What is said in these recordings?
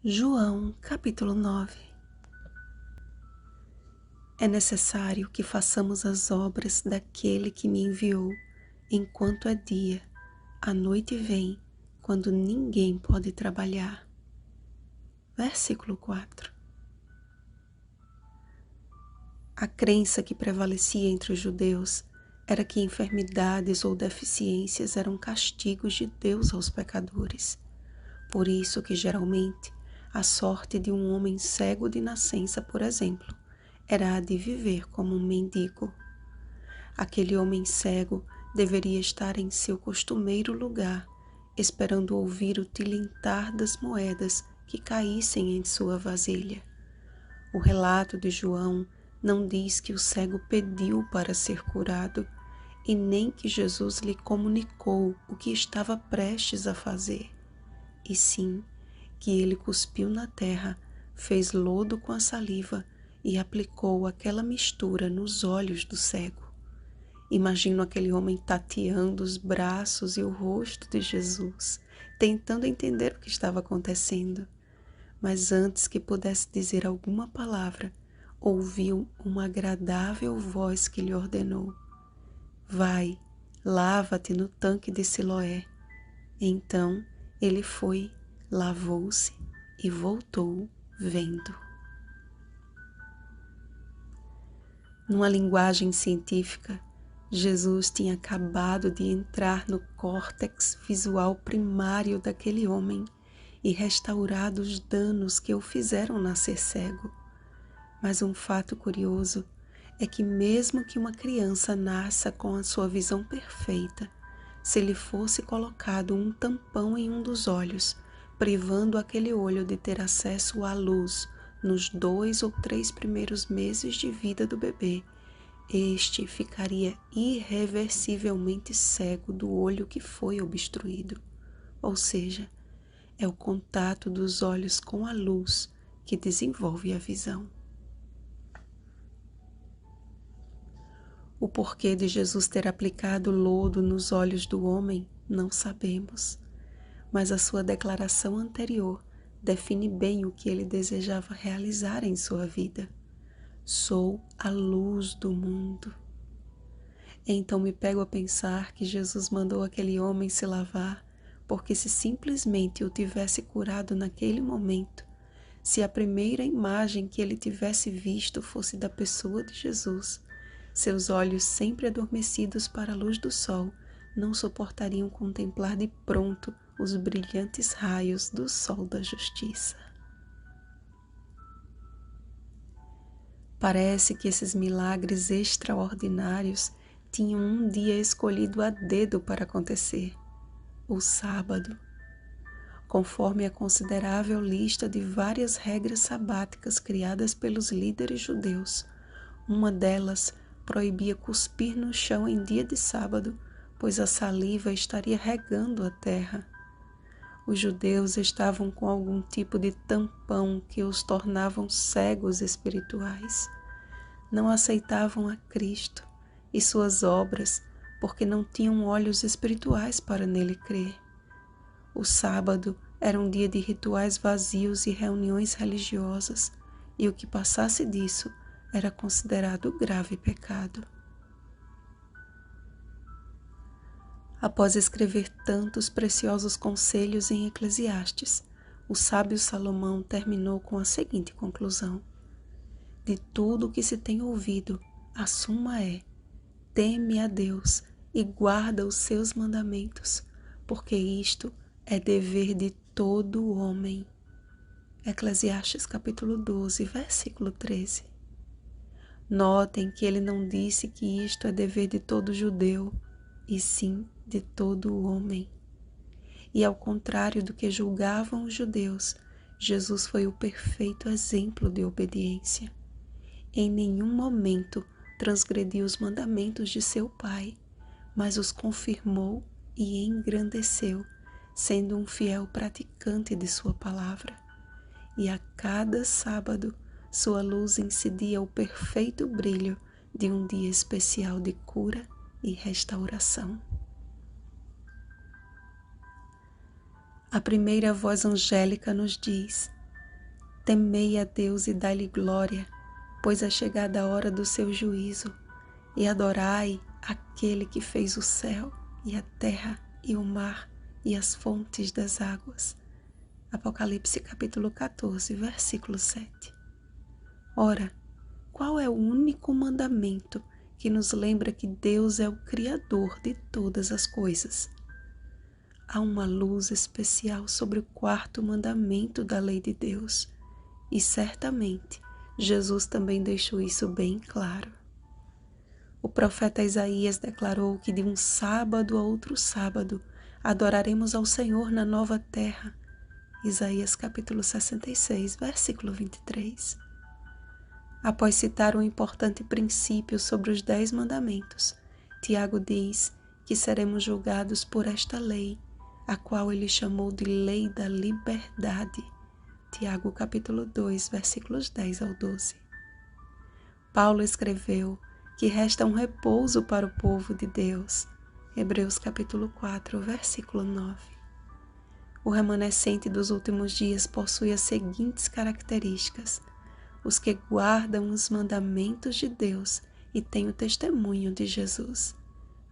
João, capítulo 9. É necessário que façamos as obras daquele que me enviou, enquanto é dia. A noite vem, quando ninguém pode trabalhar. Versículo 4. A crença que prevalecia entre os judeus era que enfermidades ou deficiências eram castigos de Deus aos pecadores. Por isso que geralmente a sorte de um homem cego de nascença, por exemplo, era a de viver como um mendigo. Aquele homem cego deveria estar em seu costumeiro lugar, esperando ouvir o tilintar das moedas que caíssem em sua vasilha. O relato de João não diz que o cego pediu para ser curado e nem que Jesus lhe comunicou o que estava prestes a fazer, e sim que ele cuspiu na terra, fez lodo com a saliva e aplicou aquela mistura nos olhos do cego. Imagino aquele homem tateando os braços e o rosto de Jesus, tentando entender o que estava acontecendo. Mas antes que pudesse dizer alguma palavra, ouviu uma agradável voz que lhe ordenou: vai, lava-te no tanque de Siloé. Então ele foi, lavou-se e voltou vendo. Numa linguagem científica, Jesus tinha acabado de entrar no córtex visual primário daquele homem e restaurado os danos que o fizeram nascer cego. Mas um fato curioso é que mesmo que uma criança nasça com a sua visão perfeita, se lhe fosse colocado um tampão em um dos olhos, privando aquele olho de ter acesso à luz nos 2 ou 3 primeiros meses de vida do bebê, este ficaria irreversivelmente cego do olho que foi obstruído. Ou seja, é o contato dos olhos com a luz que desenvolve a visão. O porquê de Jesus ter aplicado lodo nos olhos do homem, não sabemos, mas a sua declaração anterior define bem o que ele desejava realizar em sua vida. Sou a luz do mundo. Então me pego a pensar que Jesus mandou aquele homem se lavar, porque se simplesmente o tivesse curado naquele momento, se a primeira imagem que ele tivesse visto fosse da pessoa de Jesus, seus olhos sempre adormecidos para a luz do sol não suportariam contemplar de pronto os brilhantes raios do sol da justiça. Parece que esses milagres extraordinários tinham um dia escolhido a dedo para acontecer, o sábado. Conforme a considerável lista de várias regras sabáticas criadas pelos líderes judeus, uma delas proibia cuspir no chão em dia de sábado, pois a saliva estaria regando a terra. Os judeus estavam com algum tipo de tampão que os tornavam cegos espirituais. Não aceitavam a Cristo e suas obras porque não tinham olhos espirituais para nele crer. O sábado era um dia de rituais vazios e reuniões religiosas, e o que passasse disso era considerado grave pecado. Após escrever tantos preciosos conselhos em Eclesiastes, o sábio Salomão terminou com a seguinte conclusão: de tudo o que se tem ouvido, a suma é: teme a Deus e guarda os seus mandamentos, porque isto é dever de todo homem. Eclesiastes capítulo 12, versículo 13. Notem que ele não disse que isto é dever de todo judeu, e sim de todo homem. E ao contrário do que julgavam os judeus, Jesus foi o perfeito exemplo de obediência. Em nenhum momento transgrediu os mandamentos de seu Pai, mas os confirmou e engrandeceu, sendo um fiel praticante de sua palavra. E a cada sábado, sua luz incidia o perfeito brilho de um dia especial de cura e restauração. A primeira voz angélica nos diz: Temei a Deus e dai-lhe glória, pois é chegada a hora do seu juízo, e adorai aquele que fez o céu e a terra e o mar e as fontes das águas. Apocalipse capítulo 14, versículo 7. Ora, qual é o único mandamento que nos lembra que Deus é o Criador de todas as coisas? Há uma luz especial sobre o quarto mandamento da lei de Deus, e certamente Jesus também deixou isso bem claro. O profeta Isaías declarou que de um sábado a outro sábado adoraremos ao Senhor na nova terra. Isaías capítulo 66, versículo 23. Após citar um importante princípio sobre os 10 mandamentos, Tiago diz que seremos julgados por esta lei, a qual ele chamou de lei da liberdade. Tiago capítulo 2, versículos 10 ao 12. Paulo escreveu que resta um repouso para o povo de Deus. Hebreus capítulo 4, versículo 9. O remanescente dos últimos dias possui as seguintes características: os que guardam os mandamentos de Deus e têm o testemunho de Jesus.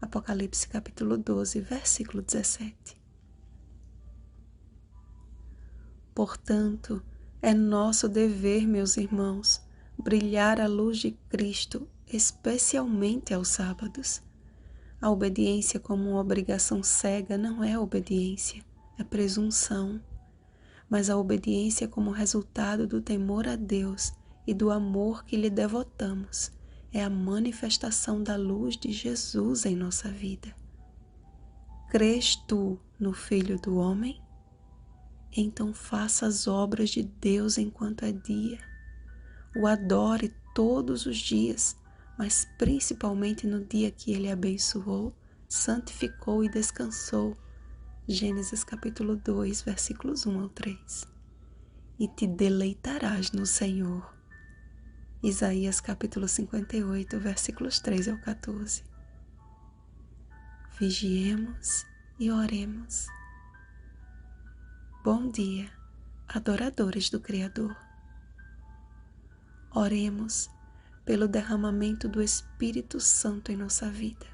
Apocalipse capítulo 12, versículo 17. Portanto, é nosso dever, meus irmãos, brilhar a luz de Cristo, especialmente aos sábados. A obediência como uma obrigação cega não é obediência, é presunção. Mas a obediência como resultado do temor a Deus e do amor que lhe devotamos é a manifestação da luz de Jesus em nossa vida. Crês tu no Filho do Homem? Então faça as obras de Deus enquanto é dia. O adore todos os dias, mas principalmente no dia que Ele abençoou, santificou e descansou. Gênesis capítulo 2, versículos 1 ao 3. E te deleitarás no Senhor. Isaías capítulo 58, versículos 3 ao 14. Vigiemos e oremos. Bom dia, adoradores do Criador. Oremos pelo derramamento do Espírito Santo em nossa vida,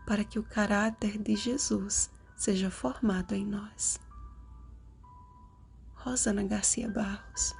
para que o caráter de Jesus seja formado em nós. Rosana Garcia Barros.